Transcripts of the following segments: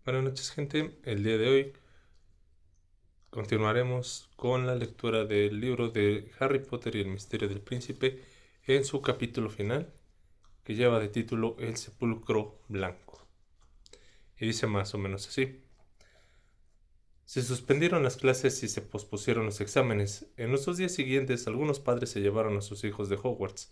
Buenas noches, gente. El día de hoy continuaremos con la lectura del libro de Harry Potter y el Misterio del Príncipe en su capítulo final, que lleva de título El Sepulcro Blanco. Y dice más o menos así. Se suspendieron las clases y se pospusieron los exámenes. En los 2 días siguientes, algunos padres se llevaron a sus hijos de Hogwarts.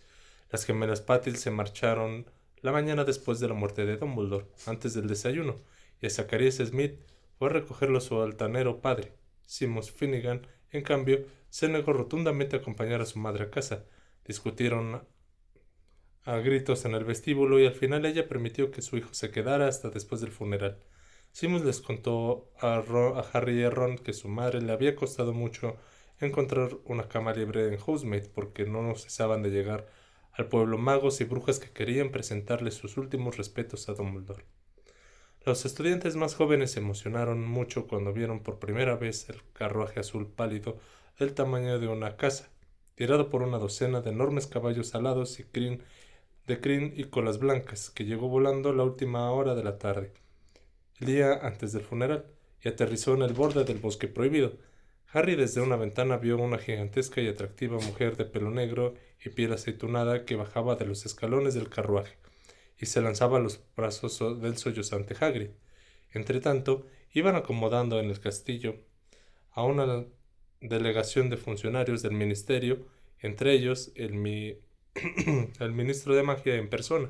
Las gemelas Patil se marcharon la mañana después de la muerte de Dumbledore, antes del desayuno, y a Zacharias Smith fue a recogerlo su altanero padre. Seamus Finnegan, en cambio, se negó rotundamente a acompañar a su madre a casa. Discutieron a gritos en el vestíbulo y al final ella permitió que su hijo se quedara hasta después del funeral. Seamus les contó a Harry y a Ron que su madre le había costado mucho encontrar una cama libre en Housemaid porque no cesaban de llegar al pueblo magos y brujas que querían presentarle sus últimos respetos a Dumbledore. Los estudiantes más jóvenes se emocionaron mucho cuando vieron por primera vez el carruaje azul pálido del tamaño de una casa, tirado por una docena de enormes caballos alados de crin y colas blancas, que llegó volando a la última hora de la tarde, el día antes del funeral, y aterrizó en el borde del bosque prohibido. Harry desde una ventana vio una gigantesca y atractiva mujer de pelo negro y piel aceitunada que bajaba de los escalones del carruaje y se lanzaba a los brazos del sollozante Hagrid. Entretanto, iban acomodando en el castillo a una delegación de funcionarios del ministerio, entre ellos el ministro de magia en persona.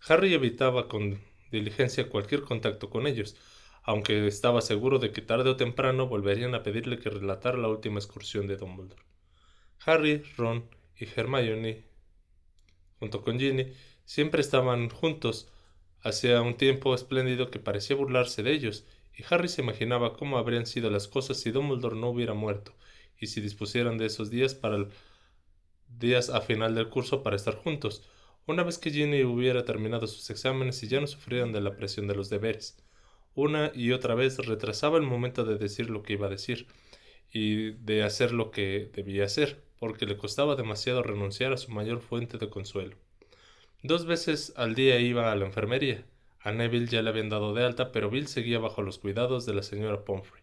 Harry evitaba con diligencia cualquier contacto con ellos, aunque estaba seguro de que tarde o temprano volverían a pedirle que relatara la última excursión de Dumbledore. Harry, Ron y Hermione, junto con Ginny, siempre estaban juntos. Hacía un tiempo espléndido que parecía burlarse de ellos, y Harry se imaginaba cómo habrían sido las cosas si Dumbledore no hubiera muerto, y si dispusieran de esos días a final del curso para estar juntos, una vez que Ginny hubiera terminado sus exámenes y ya no sufrieran de la presión de los deberes. Una y otra vez retrasaba el momento de decir lo que iba a decir y de hacer lo que debía hacer, porque le costaba demasiado renunciar a su mayor fuente de consuelo. 2 veces al día iba a la enfermería. A Neville ya le habían dado de alta, pero Bill seguía bajo los cuidados de la señora Pomfrey.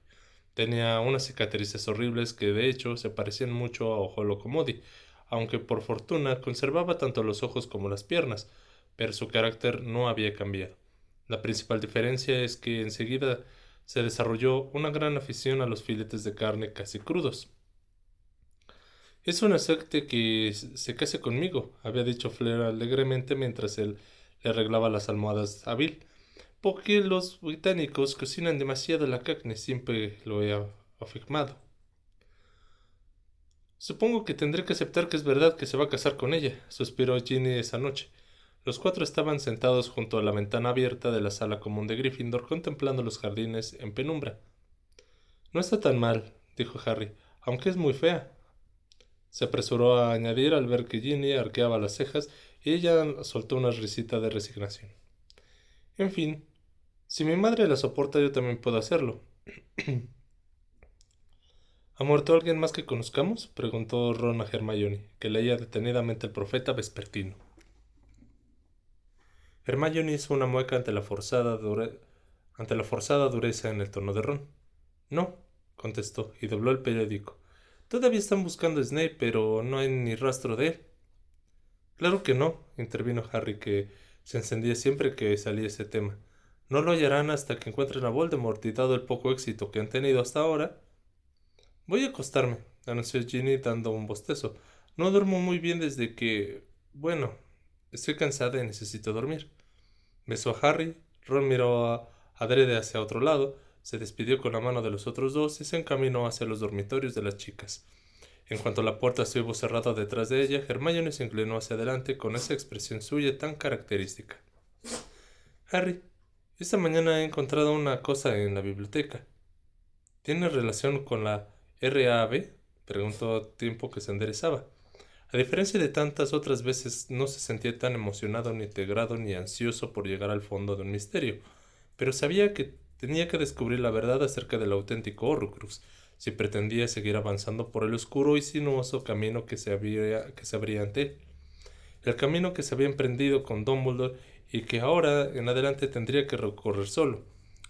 Tenía unas cicatrices horribles que de hecho se parecían mucho a Ojo Locomodi, aunque por fortuna conservaba tanto los ojos como las piernas, pero su carácter no había cambiado. La principal diferencia es que enseguida se desarrolló una gran afición a los filetes de carne casi crudos. Es una suerte que se case conmigo, había dicho Flair alegremente mientras él le arreglaba las almohadas a Bill, porque los británicos cocinan demasiado la carne, siempre lo he afirmado. Supongo que tendré que aceptar que es verdad que se va a casar con ella, suspiró Ginny esa noche. Los cuatro estaban sentados junto a la ventana abierta de la sala común de Gryffindor contemplando los jardines en penumbra. No está tan mal, dijo Harry, aunque es muy fea. Se apresuró a añadir al ver que Ginny arqueaba las cejas y ella soltó una risita de resignación. En fin, si mi madre la soporta, yo también puedo hacerlo. ¿Ha muerto alguien más que conozcamos? Preguntó Ron a Hermione, que leía detenidamente el profeta vespertino. Hermione hizo una mueca ante la forzada dureza en el tono de Ron. No, contestó, y dobló el periódico. Todavía están buscando a Snape, pero no hay ni rastro de él. Claro que no, intervino Harry, que se encendía siempre que salía ese tema. No lo hallarán hasta que encuentren a Voldemort y dado el poco éxito que han tenido hasta ahora. Voy a acostarme, anunció Ginny dando un bostezo. No duermo muy bien desde que... Bueno, estoy cansada y necesito dormir. Besó a Harry, Ron miró adrede hacia otro lado, se despidió con la mano de los otros dos y se encaminó hacia los dormitorios de las chicas. En cuanto la puerta se hubo cerrado detrás de ella, Hermione se inclinó hacia adelante con esa expresión suya tan característica. Harry, esta mañana he encontrado una cosa en la biblioteca. ¿Tiene relación con la RAB? Preguntó a tiempo que se enderezaba. A diferencia de tantas otras veces, no se sentía tan emocionado, ni integrado, ni ansioso por llegar al fondo de un misterio, pero sabía que tenía que descubrir la verdad acerca del auténtico Horrocrux, si pretendía seguir avanzando por el oscuro y sinuoso camino que se abría ante él. El camino que se había emprendido con Dumbledore y que ahora en adelante tendría que recorrer solo.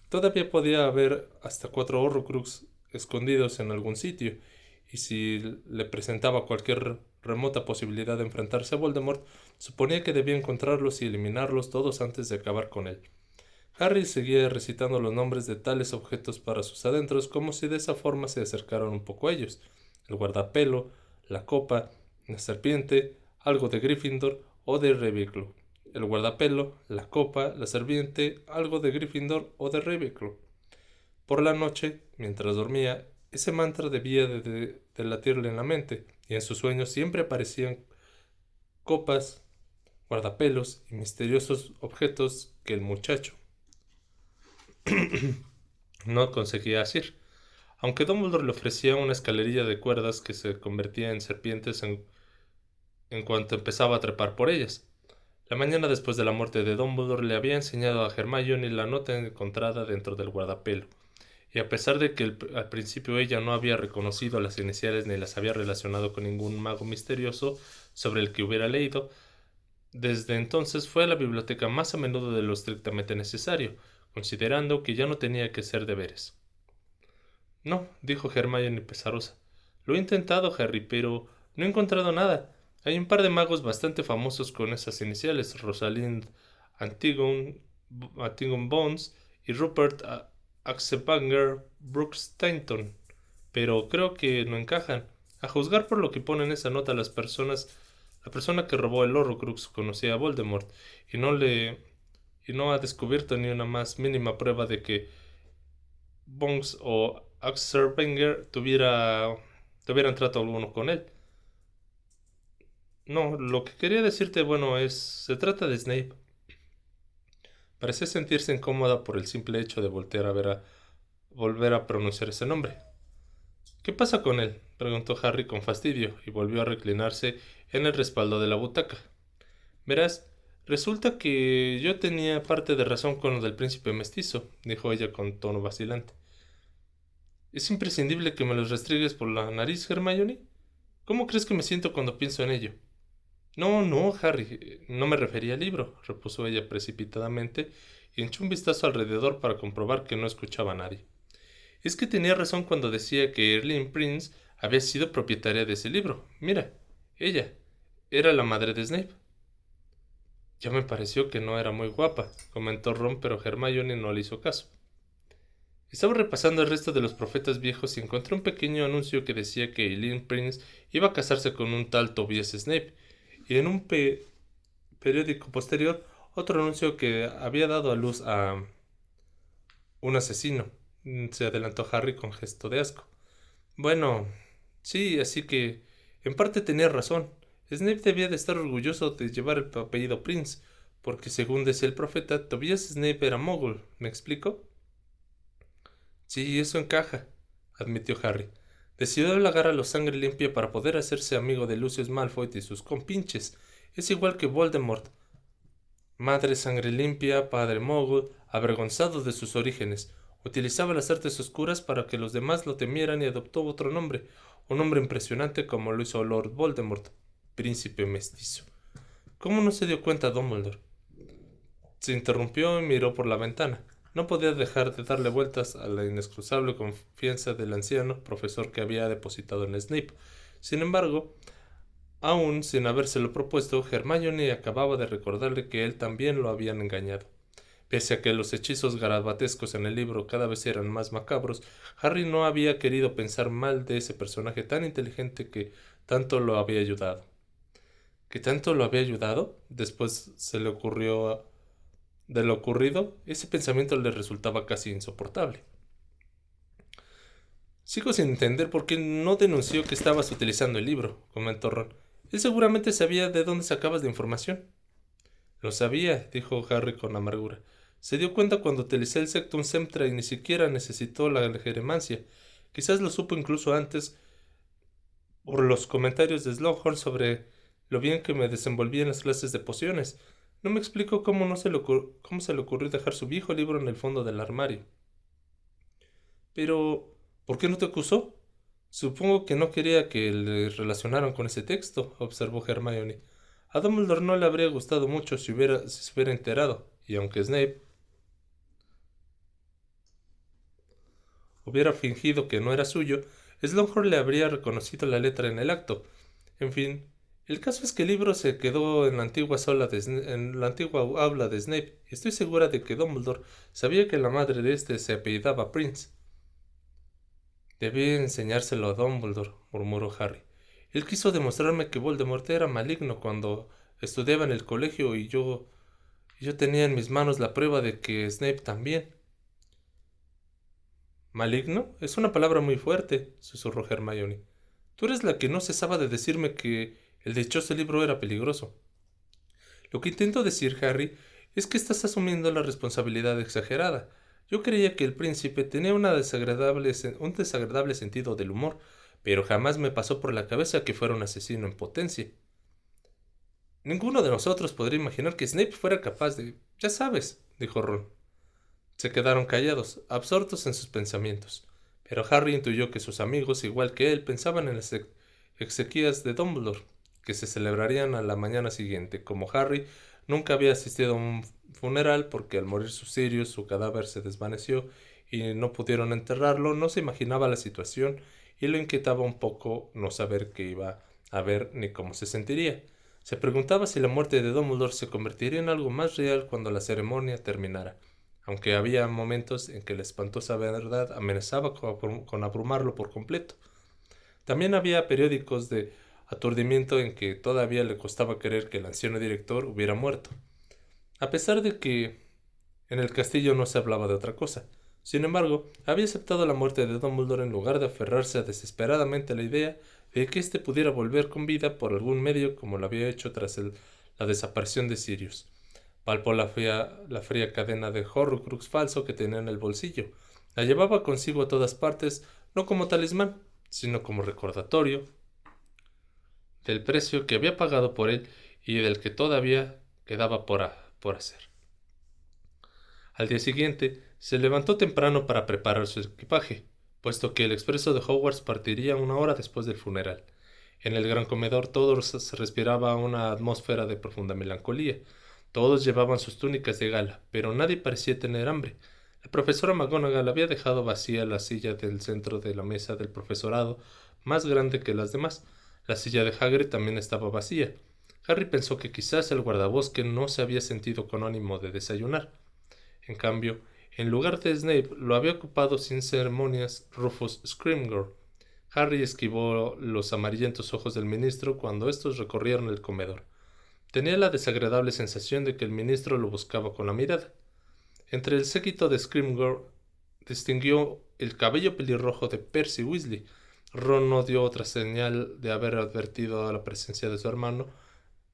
Todavía podía haber hasta 4 Horrocrux escondidos en algún sitio, y si le presentaba cualquier remota posibilidad de enfrentarse a Voldemort, suponía que debía encontrarlos y eliminarlos todos antes de acabar con él. Harry seguía recitando los nombres de tales objetos para sus adentros como si de esa forma se acercaran un poco a ellos. El guardapelo, la copa, la serpiente, algo de Gryffindor o de Ravenclaw. El guardapelo, la copa, la serpiente, algo de Gryffindor o de Ravenclaw. Por la noche, mientras dormía, ese mantra debía de latirle en la mente, y en sus sueños siempre aparecían copas, guardapelos y misteriosos objetos que el muchacho no conseguía asir, aunque Dumbledore le ofrecía una escalerilla de cuerdas que se convertía en serpientes en cuanto empezaba a trepar por ellas. La mañana después de la muerte de Dumbledore le había enseñado a Hermione la nota encontrada dentro del guardapelo, y a pesar de que al principio ella no había reconocido las iniciales ni las había relacionado con ningún mago misterioso sobre el que hubiera leído, desde entonces fue a la biblioteca más a menudo de lo estrictamente necesario, considerando que ya no tenía que hacer deberes. No, dijo Hermione pesarosa. Lo he intentado, Harry, pero no he encontrado nada. Hay un par de magos bastante famosos con esas iniciales, Rosalind Antigone Bones y Rupert Axebanger Brooks Stanton, pero creo que no encajan. A juzgar por lo que pone en esa nota la persona que robó el Horrocrux conocía a Voldemort y no ha descubierto ni una más mínima prueba de que Bones o Axebanger tuvieran trato alguno con él. No, lo que quería decirte, se trata de Snape. Parecía sentirse incómoda por el simple hecho de volver a pronunciar ese nombre. ¿Qué pasa con él?, preguntó Harry con fastidio, y volvió a reclinarse en el respaldo de la butaca. Verás, resulta que yo tenía parte de razón con lo del príncipe mestizo, dijo ella con tono vacilante. ¿Es imprescindible que me los restriegues por la nariz, Hermione? ¿Cómo crees que me siento cuando pienso en ello? No, Harry, no me refería al libro, repuso ella precipitadamente, y echó un vistazo alrededor para comprobar que no escuchaba a nadie. Es que tenía razón cuando decía que Eileen Prince había sido propietaria de ese libro. Mira, ella era la madre de Snape. Ya me pareció que no era muy guapa, comentó Ron, pero Hermione no le hizo caso. Estaba repasando el resto de los profetas viejos y encontré un pequeño anuncio que decía que Eileen Prince iba a casarse con un tal Tobias Snape, y en un periódico posterior otro anuncio que había dado a luz a un asesino. Se adelantó Harry con gesto de asco. Bueno, sí, así que en parte tenía razón. Snape debía de estar orgulloso de llevar el apellido Prince, porque según decía el profeta, Tobias Snape era mogul. ¿Me explico? Sí, eso encaja, admitió Harry. Decidió halagar a los sangre limpia para poder hacerse amigo de Lucius Malfoy y sus compinches. Es igual que Voldemort. Madre sangre limpia, padre mogul, avergonzado de sus orígenes. Utilizaba las artes oscuras para que los demás lo temieran y adoptó otro nombre, un nombre impresionante como lo hizo Lord Voldemort, príncipe mestizo. ¿Cómo no se dio cuenta Dumbledore? Se interrumpió y miró por la ventana. No podía dejar de darle vueltas a la inexcusable confianza del anciano profesor que había depositado en Snape. Sin embargo, aún sin habérselo propuesto, Hermione acababa de recordarle que él también lo habían engañado. Pese a que los hechizos garabatescos en el libro cada vez eran más macabros, Harry no había querido pensar mal de ese personaje tan inteligente que tanto lo había ayudado. ¿Que tanto lo había ayudado? Después se le ocurrió de lo ocurrido, ese pensamiento le resultaba casi insoportable. Sigo sin entender por qué no denunció que estabas utilizando el libro, comentó Ron. Él seguramente sabía de dónde sacabas la información. Lo sabía, dijo Harry con amargura. Se dio cuenta cuando utilicé el Sectum Sempra y ni siquiera necesitó la jeremancia. Quizás lo supo incluso antes por los comentarios de Slughorn sobre lo bien que me desenvolvía en las clases de pociones. No me explico cómo se le ocurrió dejar su viejo libro en el fondo del armario. Pero, ¿por qué no te acusó? Supongo que no quería que le relacionaran con ese texto, observó Hermione. A Dumbledore no le habría gustado mucho si se hubiera enterado, y aunque Snape hubiera fingido que no era suyo, Slughorn le habría reconocido la letra en el acto. En fin, el caso es que el libro se quedó en la antigua en la antigua aula de Snape, y estoy segura de que Dumbledore sabía que la madre de este se apellidaba Prince. Debí enseñárselo a Dumbledore, murmuró Harry. Él quiso demostrarme que Voldemort era maligno cuando estudiaba en el colegio y yo tenía en mis manos la prueba de que Snape también. ¿Maligno? Es una palabra muy fuerte, susurró Hermione. Tú eres la que no cesaba de decirme que el dichoso libro era peligroso. Lo que intento decir, Harry, es que estás asumiendo la responsabilidad exagerada. Yo creía que el príncipe tenía un desagradable sentido del humor, pero jamás me pasó por la cabeza que fuera un asesino en potencia. Ninguno de nosotros podría imaginar que Snape fuera capaz de... Ya sabes, dijo Ron. Se quedaron callados, absortos en sus pensamientos. Pero Harry intuyó que sus amigos, igual que él, pensaban en las exequias de Dumbledore, que se celebrarían a la mañana siguiente. Como Harry nunca había asistido a un funeral porque al morir Sirius su cadáver se desvaneció y no pudieron enterrarlo, no se imaginaba la situación y lo inquietaba un poco no saber qué iba a ver ni cómo se sentiría. Se preguntaba si la muerte de Dumbledore se convertiría en algo más real cuando la ceremonia terminara, aunque había momentos en que la espantosa verdad amenazaba con abrumarlo por completo. También había periódicos de aturdimiento en que todavía le costaba creer que el anciano director hubiera muerto, a pesar de que en el castillo no se hablaba de otra cosa. Sin embargo, había aceptado la muerte de Dumbledore en lugar de aferrarse desesperadamente a la idea de que éste pudiera volver con vida por algún medio como lo había hecho tras la desaparición de Sirius. Palpó la fría cadena de Horcrux falso que tenía en el bolsillo. La llevaba consigo a todas partes, no como talismán, sino como recordatorio del precio que había pagado por él y del que todavía quedaba por hacer. Al día siguiente, se levantó temprano para preparar su equipaje, puesto que el expreso de Hogwarts partiría 1 hora después del funeral. En el gran comedor todos se respiraba una atmósfera de profunda melancolía. Todos llevaban sus túnicas de gala, pero nadie parecía tener hambre. La profesora McGonagall había dejado vacía la silla del centro de la mesa del profesorado, más grande que las demás. La silla de Hagrid también estaba vacía. Harry pensó que quizás el guardabosque no se había sentido con ánimo de desayunar. En cambio, en lugar de Snape, lo había ocupado sin ceremonias Rufus Scrimgeour. Harry esquivó los amarillentos ojos del ministro cuando estos recorrieron el comedor. Tenía la desagradable sensación de que el ministro lo buscaba con la mirada. Entre el séquito de Scrimgeour distinguió el cabello pelirrojo de Percy Weasley. Ron no dio otra señal de haber advertido a la presencia de su hermano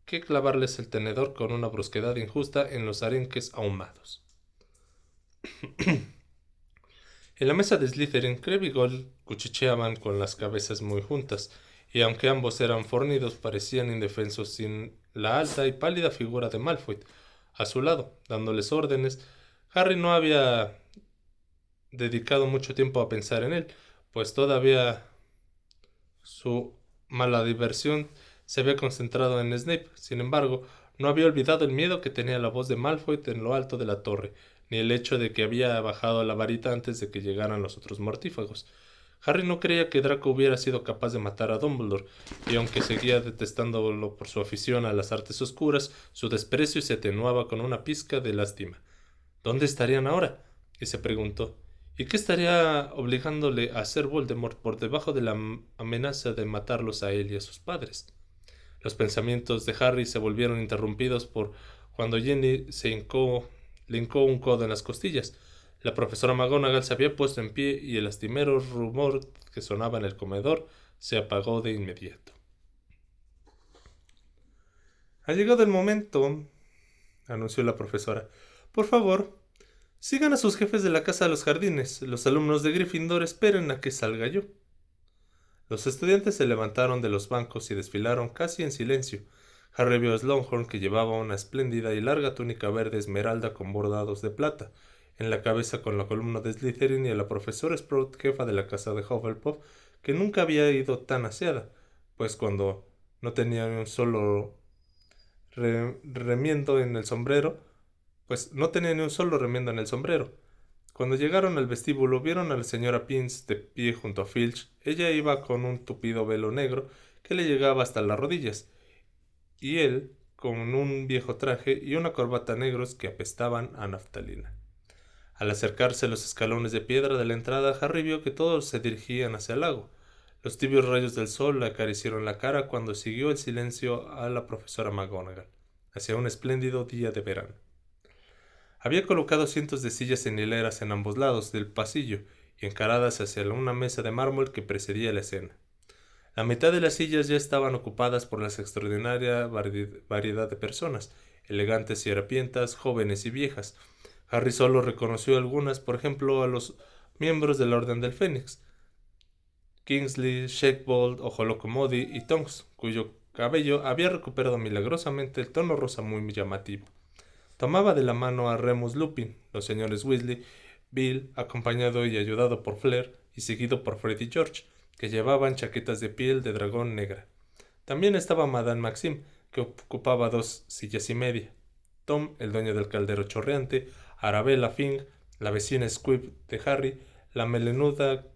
que clavarles el tenedor con una brusquedad injusta en los arenques ahumados. En la mesa de Slytherin, Crabbe y Goyle cuchicheaban con las cabezas muy juntas, y aunque ambos eran fornidos, parecían indefensos sin la alta y pálida figura de Malfoy a su lado, dándoles órdenes. Harry no había dedicado mucho tiempo a pensar en él, pues todavía su mala diversión se había concentrado en Snape. Sin embargo, no había olvidado el miedo que tenía la voz de Malfoy en lo alto de la torre, ni el hecho de que había bajado la varita antes de que llegaran los otros mortífagos. Harry no creía que Draco hubiera sido capaz de matar a Dumbledore, y aunque seguía detestándolo por su afición a las artes oscuras, su desprecio se atenuaba con una pizca de lástima. ¿Dónde estarían ahora? Y se preguntó. ¿Y qué estaría obligándole a hacer Voldemort por debajo de la amenaza de matarlos a él y a sus padres? Los pensamientos de Harry se volvieron interrumpidos por cuando Ginny le hincó un codo en las costillas. La profesora McGonagall se había puesto en pie y el lastimero rumor que sonaba en el comedor se apagó de inmediato. Ha llegado el momento, anunció la profesora. Por favor, sigan a sus jefes de la Casa de los Jardines. Los alumnos de Gryffindor esperen a que salga yo. Los estudiantes se levantaron de los bancos y desfilaron casi en silencio. Harry vio a Slughorn, que llevaba una espléndida y larga túnica verde esmeralda con bordados de plata, en la cabeza con la columna de Slytherin, y a la profesora Sprout, jefa de la casa de Hufflepuff, que nunca había ido tan aseada, pues cuando no tenía remiendo en el sombrero, pues no tenía ni un solo remiendo en el sombrero. Cuando llegaron al vestíbulo vieron a la señora Pince de pie junto a Filch. Ella iba con un tupido velo negro que le llegaba hasta las rodillas, y él con un viejo traje y una corbata negros que apestaban a naftalina. Al acercarse a los escalones de piedra de la entrada, Harry vio que todos se dirigían hacia el lago. Los tibios rayos del sol le acariciaron la cara cuando siguió el silencio a la profesora McGonagall, hacia un espléndido día de verano. Había colocado cientos de sillas en hileras en ambos lados del pasillo y encaradas hacia una mesa de mármol que precedía la escena. La mitad de las sillas ya estaban ocupadas por la extraordinaria variedad de personas, elegantes y harapientas, jóvenes y viejas. Harry solo reconoció algunas, por ejemplo, a los miembros de la Orden del Fénix, Kingsley, Shakebolt, Ojo Modi y Tonks, cuyo cabello había recuperado milagrosamente el tono rosa muy llamativo. Tomaba de la mano a Remus Lupin, los señores Weasley, Bill, acompañado y ayudado por Fleur y seguido por Fred y George, que llevaban chaquetas de piel de dragón negra. También estaba Madame Maxime, que ocupaba 2 sillas y media. Tom, el dueño del caldero chorreante, Arabella Fink, la vecina Squib de Harry, la melenuda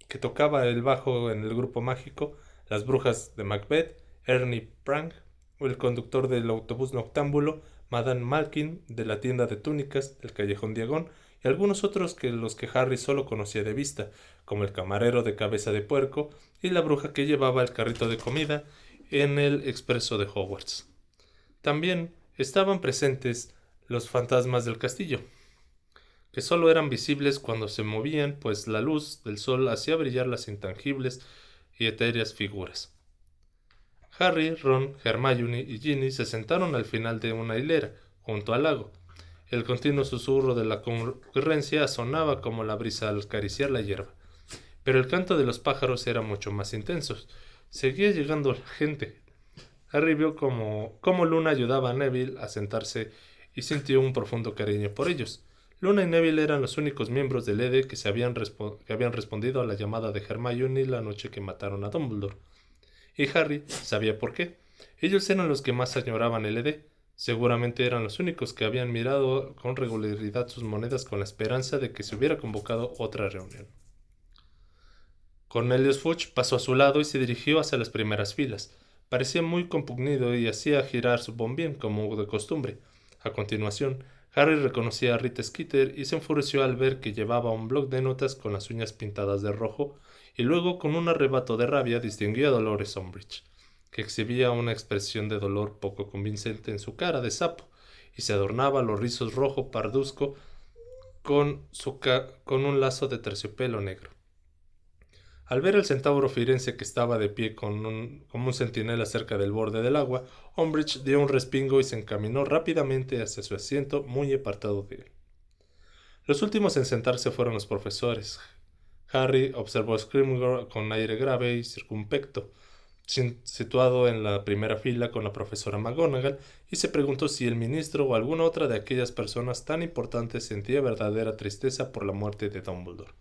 que tocaba el bajo en el grupo mágico, las brujas de Macbeth, Ernie Prank, el conductor del autobús noctámbulo, Madame Malkin de la tienda de túnicas del callejón Diagon y algunos otros que los que Harry solo conocía de vista, como el camarero de cabeza de puerco y la bruja que llevaba el carrito de comida en el expreso de Hogwarts. También estaban presentes los fantasmas del castillo, que solo eran visibles cuando se movían, pues la luz del sol hacía brillar las intangibles y etéreas figuras. Harry, Ron, Hermione y Ginny se sentaron al final de una hilera, junto al lago. El continuo susurro de la concurrencia sonaba como la brisa al acariciar la hierba, pero el canto de los pájaros era mucho más intenso. Seguía llegando la gente. Harry vio cómo Luna ayudaba a Neville a sentarse y sintió un profundo cariño por ellos. Luna y Neville eran los únicos miembros del EDE que habían respondido a la llamada de Hermione la noche que mataron a Dumbledore. Y Harry sabía por qué. Ellos eran los que más añoraban el EDE. Seguramente eran los únicos que habían mirado con regularidad sus monedas con la esperanza de que se hubiera convocado otra reunión. Cornelius Fudge pasó a su lado y se dirigió hacia las primeras filas. Parecía muy compungido y hacía girar su bombín como de costumbre. A continuación, Harry reconocía a Rita Skeeter y se enfureció al ver que llevaba un bloc de notas con las uñas pintadas de rojo, y luego con un arrebato de rabia distinguió a Dolores Umbridge, que exhibía una expresión de dolor poco convincente en su cara de sapo, y se adornaba los rizos rojo parduzco con un lazo de terciopelo negro. Al ver al centauro firenze que estaba de pie como un centinela cerca del borde del agua, Umbridge dio un respingo y se encaminó rápidamente hacia su asiento muy apartado de él. Los últimos en sentarse fueron los profesores. Harry observó a Scrimgeour con aire grave y circunspecto, situado en la primera fila con la profesora McGonagall, y se preguntó si el ministro o alguna otra de aquellas personas tan importantes sentía verdadera tristeza por la muerte de Dumbledore.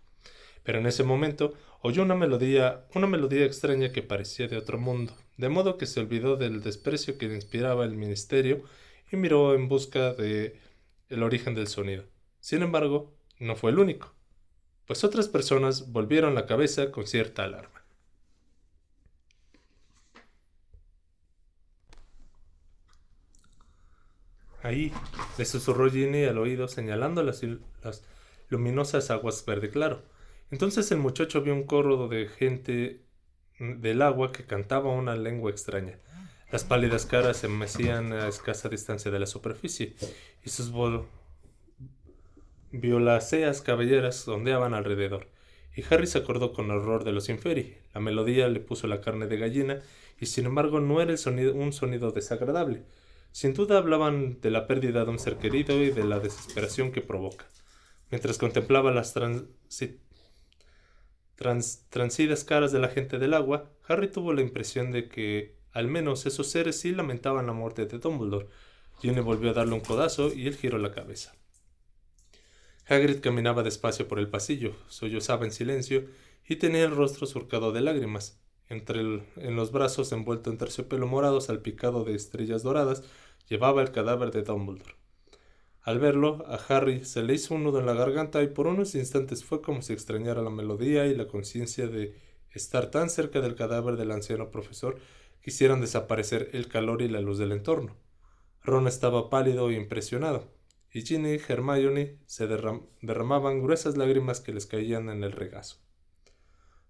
Pero en ese momento oyó una melodía extraña que parecía de otro mundo, de modo que se olvidó del desprecio que le inspiraba el ministerio y miró en busca de el origen del sonido. Sin embargo, no fue el único, pues otras personas volvieron la cabeza con cierta alarma. Ahí, le susurró Ginny al oído, señalando las luminosas aguas verde claro. Entonces el muchacho vio un coro de gente del agua que cantaba una lengua extraña. Las pálidas caras se mecían a escasa distancia de la superficie, y sus violáceas cabelleras ondeaban alrededor. Y Harry se acordó con horror de los Inferi. La melodía le puso la carne de gallina, y sin embargo no era un sonido desagradable. Sin duda hablaban de la pérdida de un ser querido y de la desesperación que provoca. Mientras contemplaba las transidas caras de la gente del agua, Harry tuvo la impresión de que al menos esos seres sí lamentaban la muerte de Dumbledore. Ginny volvió a darle un codazo y él giró la cabeza. Hagrid caminaba despacio por el pasillo, sollozaba en silencio y tenía el rostro surcado de lágrimas. En los brazos, envuelto en terciopelo morado salpicado de estrellas doradas, llevaba el cadáver de Dumbledore. Al verlo, a Harry se le hizo un nudo en la garganta y por unos instantes fue como si extrañara la melodía y la conciencia de estar tan cerca del cadáver del anciano profesor que hicieran desaparecer el calor y la luz del entorno. Ron estaba pálido e impresionado, y Ginny y Hermione se derramaban gruesas lágrimas que les caían en el regazo.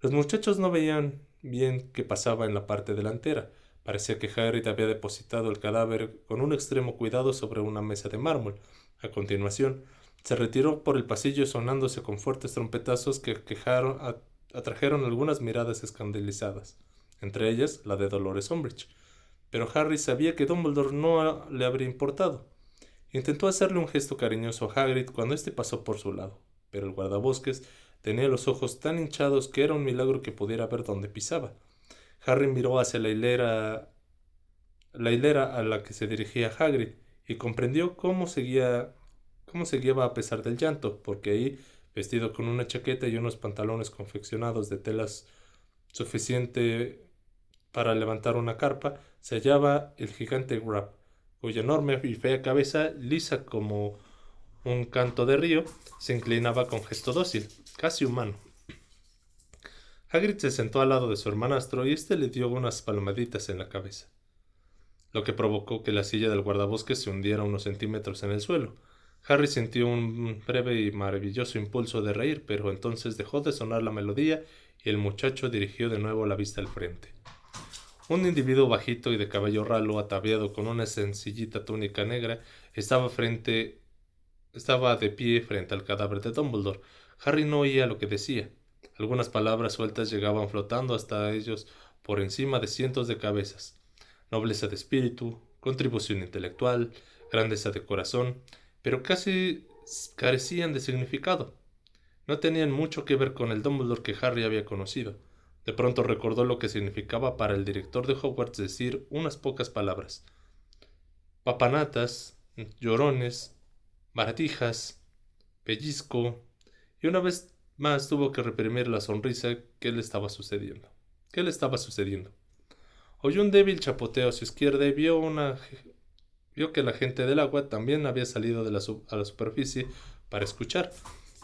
Los muchachos no veían bien qué pasaba en la parte delantera. Parecía que Hagrid había depositado el cadáver con un extremo cuidado sobre una mesa de mármol. A continuación, se retiró por el pasillo sonándose con fuertes trompetazos que atrajeron algunas miradas escandalizadas, entre ellas la de Dolores Umbridge. Pero Harry sabía que Dumbledore no le habría importado. Intentó hacerle un gesto cariñoso a Hagrid cuando éste pasó por su lado, pero el guardabosques tenía los ojos tan hinchados que era un milagro que pudiera ver dónde pisaba. Harry miró hacia la hilera a la que se dirigía Hagrid y comprendió cómo seguía a pesar del llanto, porque ahí, vestido con una chaqueta y unos pantalones confeccionados de telas suficiente para levantar una carpa, se hallaba el gigante Grab, cuya enorme y fea cabeza, lisa como un canto de río, se inclinaba con gesto dócil, casi humano. Hagrid se sentó al lado de su hermanastro y éste le dio unas palmaditas en la cabeza, lo que provocó que la silla del guardabosques se hundiera unos centímetros en el suelo. Harry sintió un breve y maravilloso impulso de reír, pero entonces dejó de sonar la melodía y el muchacho dirigió de nuevo la vista al frente. Un individuo bajito y de cabello ralo, ataviado con una sencillita túnica negra, estaba de pie frente al cadáver de Dumbledore. Harry no oía lo que decía. Algunas palabras sueltas llegaban flotando hasta ellos por encima de cientos de cabezas. Nobleza de espíritu, contribución intelectual, grandeza de corazón, pero casi carecían de significado. No tenían mucho que ver con el Dumbledore que Harry había conocido. De pronto recordó lo que significaba para el director de Hogwarts decir unas pocas palabras. Papanatas, llorones, baratijas, pellizco, y una vez más tuvo que reprimir la sonrisa que le estaba sucediendo. ¿Qué le estaba sucediendo? Oyó un débil chapoteo a su izquierda y vio que la gente del agua también había salido a la superficie para escuchar,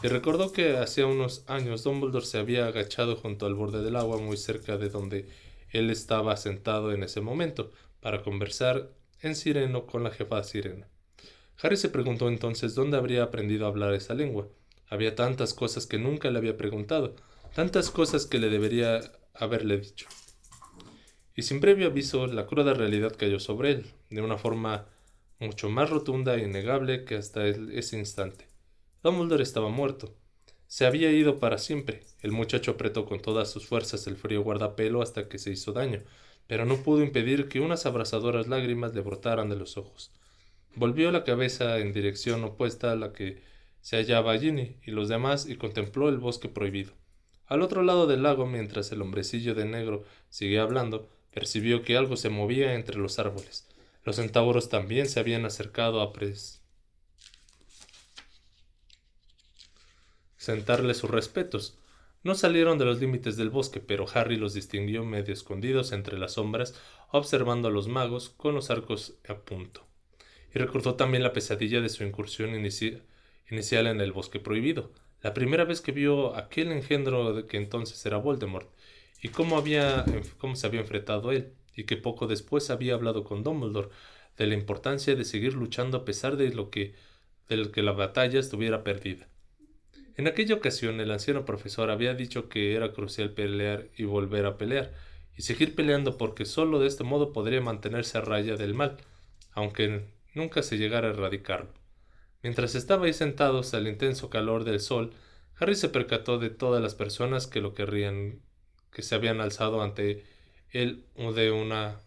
y recordó que hacía unos años Dumbledore se había agachado junto al borde del agua muy cerca de donde él estaba sentado en ese momento, para conversar en sireno con la jefa sirena. Harry se preguntó entonces dónde habría aprendido a hablar esa lengua. Había tantas cosas que nunca le había preguntado, tantas cosas que le debería haberle dicho. Y sin previo aviso, la cruda realidad cayó sobre él, de una forma mucho más rotunda e innegable que hasta ese instante. Dumbledore estaba muerto. Se había ido para siempre. El muchacho apretó con todas sus fuerzas el frío guardapelo hasta que se hizo daño, pero no pudo impedir que unas abrasadoras lágrimas le brotaran de los ojos. Volvió la cabeza en dirección opuesta a la que se hallaba Ginny y los demás y contempló el bosque prohibido. Al otro lado del lago, mientras el hombrecillo de negro seguía hablando, percibió que algo se movía entre los árboles. Los centauros también se habían acercado a presentarle sus respetos. No salieron de los límites del bosque, pero Harry los distinguió medio escondidos entre las sombras, observando a los magos con los arcos a punto. Y recordó también la pesadilla de su incursión inicial en el bosque prohibido, la primera vez que vio aquel engendro de que entonces era Voldemort, y cómo se había enfrentado a él, y que poco después había hablado con Dumbledore de la importancia de seguir luchando a pesar de que la batalla estuviera perdida. En aquella ocasión el anciano profesor había dicho que era crucial pelear y volver a pelear, y seguir peleando porque sólo de este modo podría mantenerse a raya del mal, aunque nunca se llegara a erradicarlo. Mientras estaba ahí sentados al intenso calor del sol, Harry se percató de todas las personas que se habían alzado ante él de una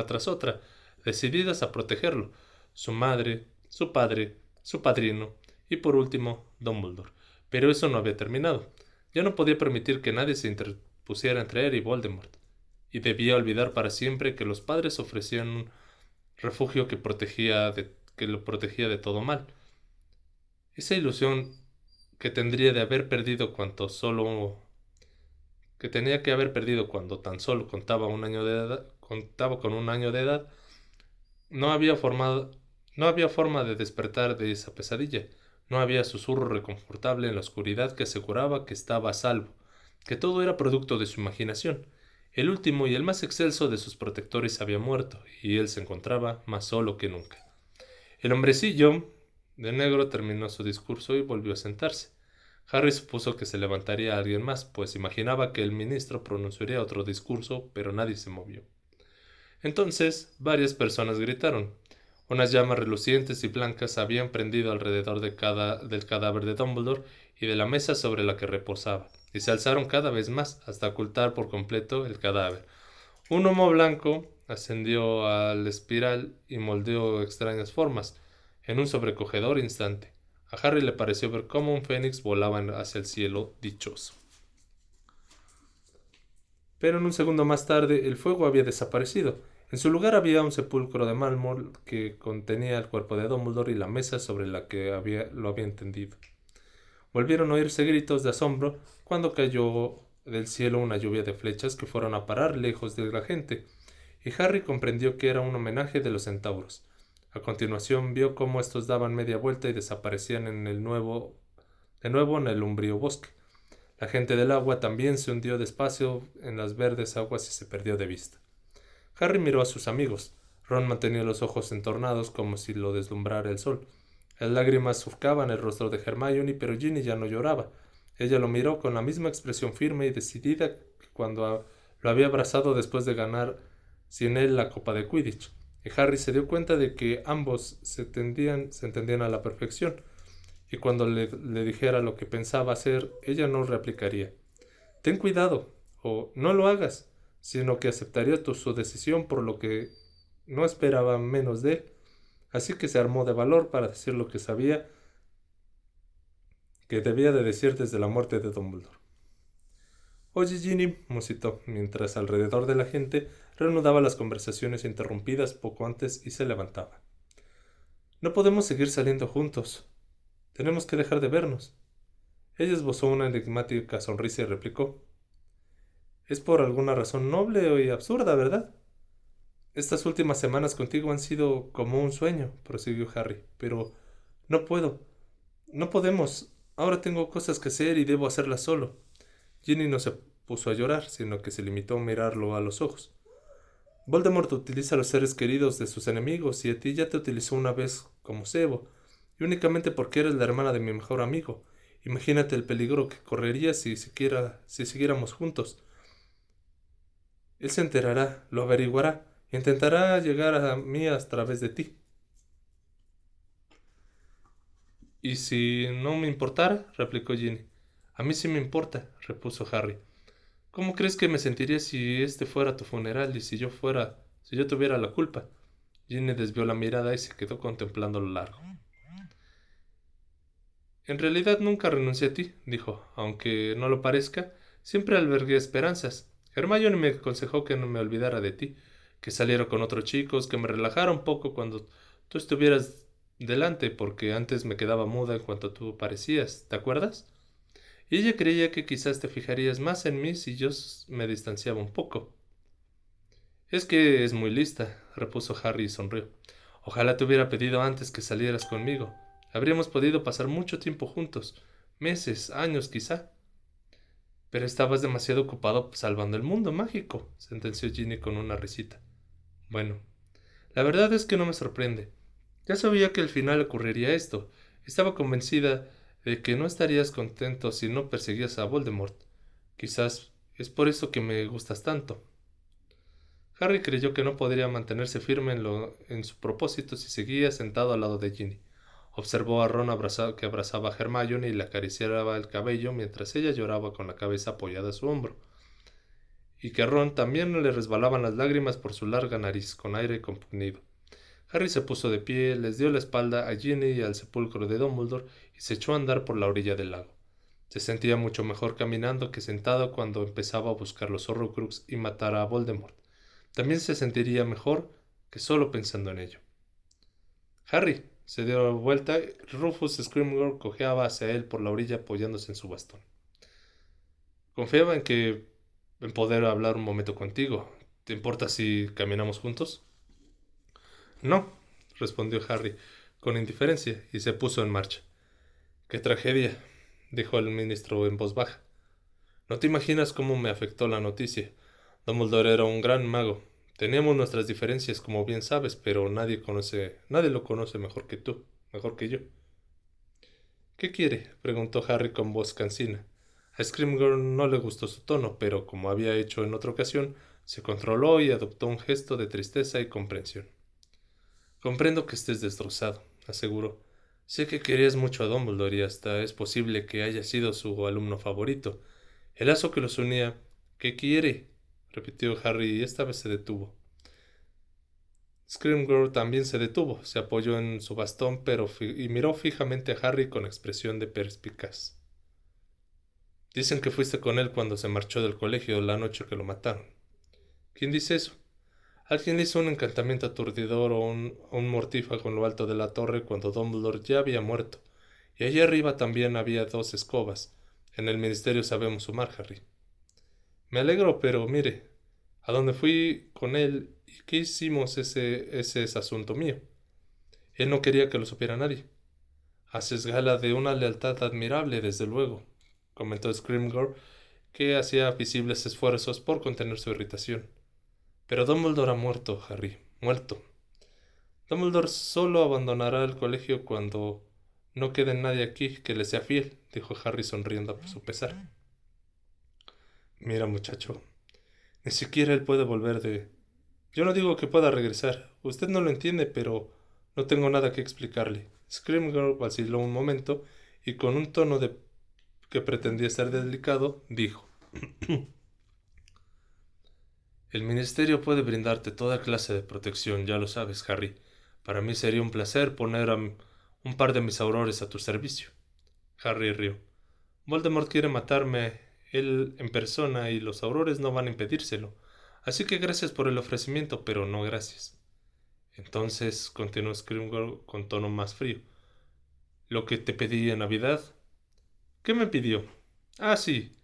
tras otra, decididas a protegerlo: su madre, su padre, su padrino y por último Dumbledore. Pero eso no había terminado. Ya no podía permitir que nadie se interpusiera entre él y Voldemort, y debía olvidar para siempre que los padres ofrecían un refugio que lo protegía de todo mal. Esa ilusión que tendría de haber perdido que tenía que haber perdido cuando tan solo contaba con un año de edad, No había forma, no había forma de despertar de esa pesadilla. No había susurro reconfortable en la oscuridad que aseguraba que estaba a salvo, que todo era producto de su imaginación. El último y el más excelso de sus protectores había muerto, y él se encontraba más solo que nunca. El hombrecillo de negro terminó su discurso y volvió a sentarse. Harry supuso que se levantaría alguien más, pues imaginaba que el ministro pronunciaría otro discurso, pero nadie se movió. Entonces, varias personas gritaron. Unas llamas relucientes y blancas habían prendido alrededor del cadáver de Dumbledore y de la mesa sobre la que reposaba, y se alzaron cada vez más hasta ocultar por completo el cadáver. Un humo blanco ascendió al espiral y moldeó extrañas formas, en un sobrecogedor instante. A Harry le pareció ver cómo un fénix volaba hacia el cielo dichoso. Pero en un segundo más tarde el fuego había desaparecido. En su lugar había un sepulcro de mármol que contenía el cuerpo de Dumbledore y la mesa sobre la que lo había tendido. Volvieron a oírse gritos de asombro cuando cayó del cielo una lluvia de flechas que fueron a parar lejos de la gente, y Harry comprendió que era un homenaje de los centauros. A continuación vio cómo estos daban media vuelta y desaparecían de nuevo en el umbrío bosque. La gente del agua también se hundió despacio en las verdes aguas y se perdió de vista. Harry miró a sus amigos. Ron mantenía los ojos entornados como si lo deslumbrara el sol. Las lágrimas surcaban el rostro de Hermione, pero Ginny ya no lloraba. Ella lo miró con la misma expresión firme y decidida que cuando lo había abrazado después de ganar sin él la copa de Quidditch. Y Harry se dio cuenta de que ambos se entendían a la perfección, y cuando le dijera lo que pensaba hacer, ella no replicaría: ten cuidado, o no lo hagas, sino que aceptaría su decisión, por lo que no esperaba menos de él. Así que se armó de valor para decir lo que sabía que debía de decir desde la muerte de Dumbledore. Oye, Ginny, musitó, mientras alrededor de la gente reanudaba las conversaciones interrumpidas poco antes y se levantaba. No podemos seguir saliendo juntos. Tenemos que dejar de vernos. Ella esbozó una enigmática sonrisa y replicó: es por alguna razón noble y absurda, ¿verdad? Estas últimas semanas contigo han sido como un sueño, prosiguió Harry, pero no puedo, no podemos. Ahora tengo cosas que hacer y debo hacerlas solo. Ginny no se puso a llorar, sino que se limitó a mirarlo a los ojos. Voldemort utiliza a los seres queridos de sus enemigos y a ti ya te utilizó una vez como cebo, y únicamente porque eres la hermana de mi mejor amigo. Imagínate el peligro que correría si siguiéramos juntos. Él se enterará, lo averiguará, e intentará llegar a mí a través de ti. ¿Y si no me importara? Replicó Ginny. A mí sí me importa, repuso Harry. ¿Cómo crees que me sentiría si este fuera tu funeral y si yo tuviera la culpa? Ginny desvió la mirada y se quedó contemplando lo largo. En realidad nunca renuncié a ti, dijo, aunque no lo parezca, siempre albergué esperanzas. Hermione me aconsejó que no me olvidara de ti, que saliera con otros chicos, que me relajara un poco cuando tú estuvieras delante, porque antes me quedaba muda en cuanto tú parecías, ¿te acuerdas? Y ella creía que quizás te fijarías más en mí si yo me distanciaba un poco. Es que es muy lista, repuso Harry y sonrió. Ojalá te hubiera pedido antes que salieras conmigo. Habríamos podido pasar mucho tiempo juntos, meses, años quizá. Pero estabas demasiado ocupado salvando el mundo mágico, sentenció Ginny con una risita. Bueno, la verdad es que no me sorprende. Ya sabía que al final ocurriría esto. Estaba convencida de que no estarías contento si no perseguías a Voldemort. Quizás es por eso que me gustas tanto. Harry creyó que no podría mantenerse firme en su propósito si seguía sentado al lado de Ginny. Observó a Ron que abrazaba a Hermione y le acariciaba el cabello mientras ella lloraba con la cabeza apoyada a su hombro, y que a Ron también le resbalaban las lágrimas por su larga nariz, con aire compungido. Harry se puso de pie, les dio la espalda a Ginny y al sepulcro de Dumbledore y se echó a andar por la orilla del lago. Se sentía mucho mejor caminando que sentado cuando empezaba a buscar los Horrocrux y matar a Voldemort. También se sentiría mejor que solo pensando en ello. Harry se dio vuelta y Rufus Scrimgeour cojeaba hacia él por la orilla apoyándose en su bastón. Confiaba en poder hablar un momento contigo. ¿Te importa si caminamos juntos? No, respondió Harry con indiferencia y se puso en marcha. ¡Qué tragedia!, dijo el ministro en voz baja. No te imaginas cómo me afectó la noticia. Dumbledore era un gran mago. Teníamos nuestras diferencias, como bien sabes, pero nadie lo conoce mejor que tú, mejor que yo. ¿Qué quiere?, preguntó Harry con voz cansina. A Scrimgeour no le gustó su tono, pero como había hecho en otra ocasión, se controló y adoptó un gesto de tristeza y comprensión. Comprendo que estés destrozado, aseguró. Sé que querías mucho a Dumbledore y hasta es posible que haya sido su alumno favorito. El lazo que los unía. ¿Qué quiere?, repitió Harry y esta vez se detuvo. Scrimgeour también se detuvo, se apoyó en su bastón y miró fijamente a Harry con expresión de perspicaz. Dicen que fuiste con él cuando se marchó del colegio la noche que lo mataron. ¿Quién dice eso? Alguien hizo un encantamiento aturdidor o un mortífago en lo alto de la torre cuando Dumbledore ya había muerto. Y allí arriba también había 2 escobas. En el ministerio sabemos sumar, Harry. Me alegro, pero mire, a dónde fui con él y qué hicimos ese es asunto mío. Él no quería que lo supiera nadie. Haces gala de una lealtad admirable, desde luego, comentó Scrimgeour, que hacía visibles esfuerzos por contener su irritación. Pero Dumbledore ha muerto, Harry, muerto. Dumbledore solo abandonará el colegio cuando no quede nadie aquí que le sea fiel, dijo Harry sonriendo a su pesar. Mira, muchacho, ni siquiera él puede volver de... Yo no digo que pueda regresar. Usted no lo entiende, pero no tengo nada que explicarle. Scrimgeour vaciló un momento y con un tono que pretendía ser delicado, dijo: El ministerio puede brindarte toda clase de protección, ya lo sabes, Harry. Para mí sería un placer poner un par de mis aurores a tu servicio. Harry rió. Voldemort quiere matarme él en persona y los aurores no van a impedírselo. Así que gracias por el ofrecimiento, pero no gracias. Entonces, continuó Scrimgeour con tono más frío, lo que te pedí en Navidad. ¿Qué me pidió? Ah, sí,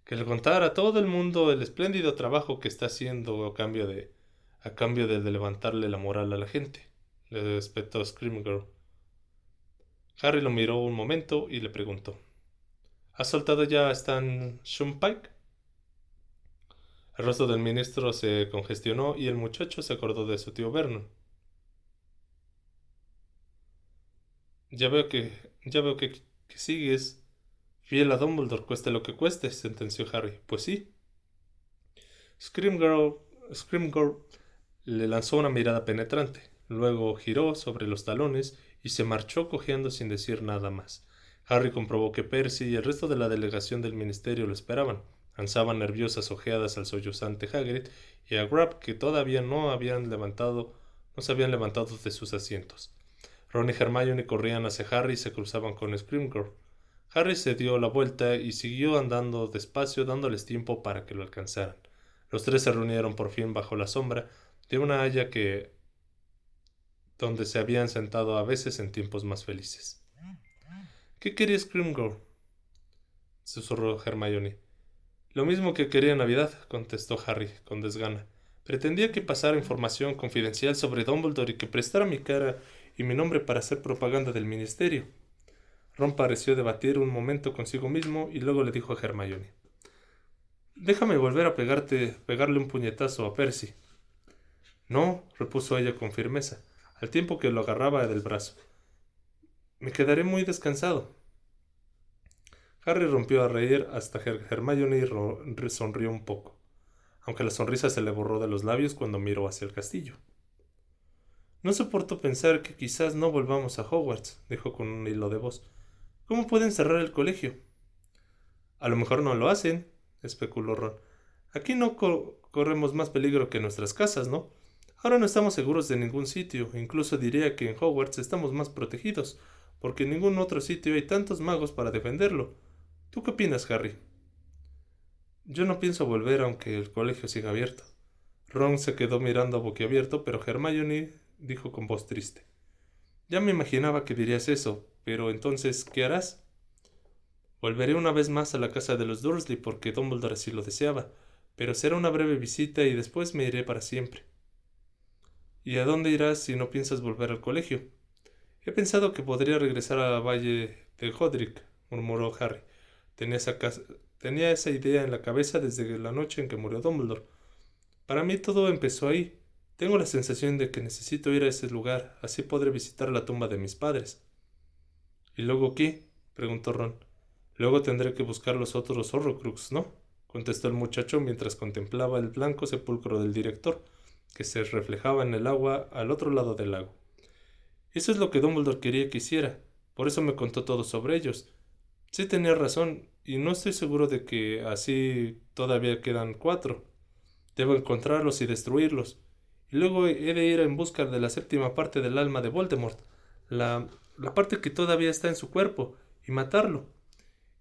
que le contara a todo el mundo el espléndido trabajo que está haciendo a cambio de levantarle la moral a la gente, le espetó Scrimgeour. Harry lo miró un momento y le preguntó: ¿Has soltado ya a Stan Shunpike? El rostro del ministro se congestionó y el muchacho se acordó de su tío Vernon. Ya veo que sigues fiel a Dumbledore, cueste lo que cueste, sentenció Harry. Pues sí. Scrimgeour le lanzó una mirada penetrante, luego giró sobre los talones y se marchó cojeando sin decir nada más. Harry comprobó que Percy y el resto de la delegación del ministerio lo esperaban. Lanzaban nerviosas ojeadas al sollozante Hagrid y a Grab, que todavía no se habían levantado de sus asientos. Ron y Hermione corrían hacia Harry y se cruzaban con Scrimgeour. Harry se dio la vuelta y siguió andando despacio, dándoles tiempo para que lo alcanzaran. Los 3 se reunieron por fin bajo la sombra de una haya donde se habían sentado a veces en tiempos más felices. ¿Qué quería Scrimgeour?, susurró Hermione. Lo mismo que quería en Navidad, contestó Harry con desgana. Pretendía que pasara información confidencial sobre Dumbledore y que prestara mi cara y mi nombre para hacer propaganda del ministerio. Ron pareció debatir un momento consigo mismo y luego le dijo a Hermione: Déjame volver a pegarle un puñetazo a Percy. No, repuso ella con firmeza, al tiempo que lo agarraba del brazo. Me quedaré muy descansado. Harry rompió a reír hasta que Hermione sonrió un poco, aunque la sonrisa se le borró de los labios cuando miró hacia el castillo. No soporto pensar que quizás no volvamos a Hogwarts, dijo con un hilo de voz. ¿Cómo pueden cerrar el colegio? A lo mejor no lo hacen, especuló Ron. Aquí no corremos más peligro que en nuestras casas, ¿no? Ahora no estamos seguros de ningún sitio, incluso diría que en Hogwarts estamos más protegidos, porque en ningún otro sitio hay tantos magos para defenderlo. ¿Tú qué opinas, Harry? Yo no pienso volver aunque el colegio siga abierto. Ron se quedó mirando boquiabierto, pero Hermione dijo con voz triste: Ya me imaginaba que dirías eso, pero entonces, ¿qué harás? Volveré una vez más a la casa de los Dursley porque Dumbledore así lo deseaba, pero será una breve visita y después me iré para siempre. ¿Y a dónde irás si no piensas volver al colegio? He pensado que podría regresar al Valle de Godric, murmuró Harry. Tenía esa, tenía esa idea en la cabeza desde la noche en que murió Dumbledore. Para mí todo empezó ahí. Tengo la sensación de que necesito ir a ese lugar, así podré visitar la tumba de mis padres. ¿Y luego qué? Preguntó Ron. Luego tendré que buscar los otros Horrocrux, ¿no? Contestó el muchacho mientras contemplaba el blanco sepulcro del director, que se reflejaba en el agua al otro lado del lago. Eso es lo que Dumbledore quería que hiciera, por eso me contó todo sobre ellos. Sí tenía razón, y no estoy seguro de que así todavía quedan 4. Debo encontrarlos y destruirlos. Y luego he de ir en busca de la séptima parte del alma de Voldemort, la parte que todavía está en su cuerpo, y matarlo.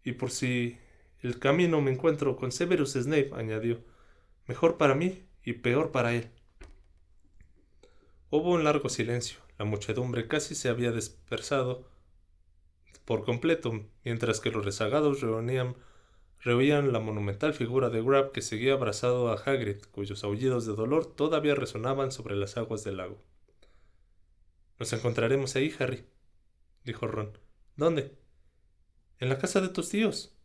Y por si el camino me encuentro con Severus Snape, añadió. Mejor para mí y peor para él. Hubo un largo silencio. La muchedumbre casi se había dispersado por completo, mientras que los rezagados rehuían la monumental figura de Grab que seguía abrazado a Hagrid, cuyos aullidos de dolor todavía resonaban sobre las aguas del lago. Nos encontraremos ahí, Harry, dijo Ron. ¿Dónde? En la casa de tus tíos.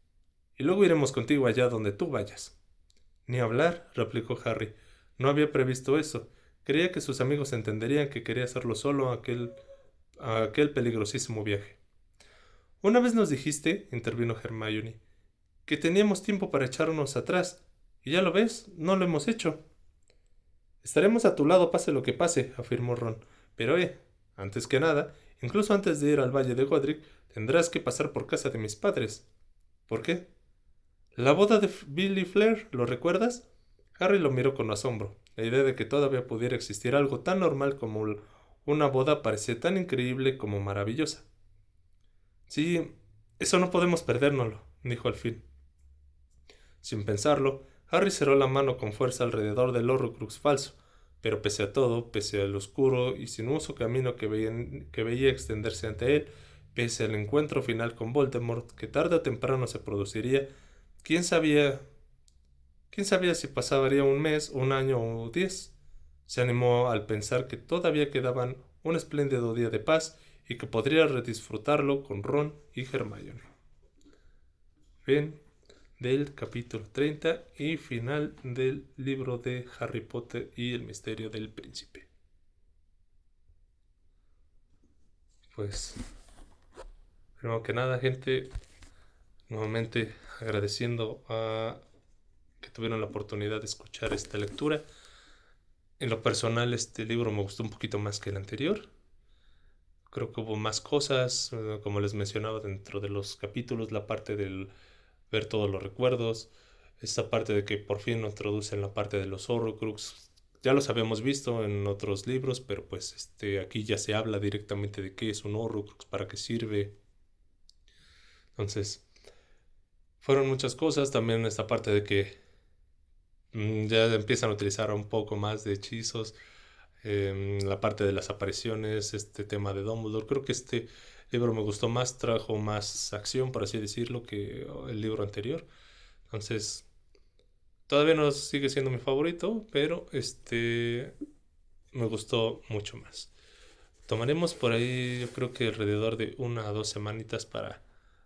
Y luego iremos contigo allá donde tú vayas. Ni hablar, replicó Harry. No había previsto eso. Creía que sus amigos entenderían que quería hacerlo solo a aquel peligrosísimo viaje. Una vez nos dijiste, intervino Hermione, que teníamos tiempo para echarnos atrás. Y ya lo ves, no lo hemos hecho. Estaremos a tu lado pase lo que pase, afirmó Ron. Pero antes que nada, incluso antes de ir al Valle de Godric, tendrás que pasar por casa de mis padres. ¿Por qué? La boda de Billy Fleur, ¿lo recuerdas? Harry lo miró con asombro. La idea de que todavía pudiera existir algo tan normal como una boda parecía tan increíble como maravillosa. Sí, eso no podemos perdérnoslo, dijo al fin. Sin pensarlo, Harry cerró la mano con fuerza alrededor del Horrocrux falso, pero pese a todo, pese al oscuro y sinuoso camino que veía extenderse ante él, pese al encuentro final con Voldemort, que tarde o temprano se produciría, quién sabía si pasaría un mes, un año o 10. Se animó al pensar que todavía quedaban un espléndido día de paz y que podría redisfrutarlo con Ron y Hermione. Fin del capítulo 30 y final del libro de Harry Potter y el misterio del príncipe. Pues, primero que nada, gente, nuevamente agradeciendo a que tuvieron la oportunidad de escuchar esta lectura. En lo personal, este libro me gustó un poquito más que el anterior. Creo que hubo más cosas, como les mencionaba dentro de los capítulos, la parte del ver todos los recuerdos, esta parte de que por fin nos introducen la parte de los Horrocrux. Ya los habíamos visto en otros libros, pero pues aquí ya se habla directamente de qué es un Horrocrux, para qué sirve. Entonces, fueron muchas cosas. También esta parte de que ya empiezan a utilizar un poco más de hechizos. La parte de las apariciones, este tema de Dumbledore. Creo que este libro me gustó más, trajo más acción, por así decirlo, que el libro anterior. Entonces, todavía no sigue siendo mi favorito, pero me gustó mucho más. Tomaremos por ahí, yo creo que alrededor de 1 a 2 semanitas para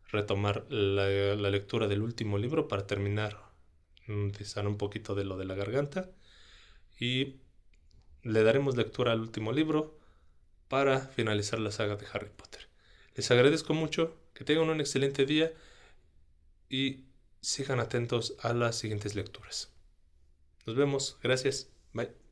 retomar la lectura del último libro, para terminar de sanar un poquito de lo de la garganta, y le daremos lectura al último libro para finalizar la saga de Harry Potter. Les agradezco mucho, que tengan un excelente día y sigan atentos a las siguientes lecturas. Nos vemos, gracias, bye.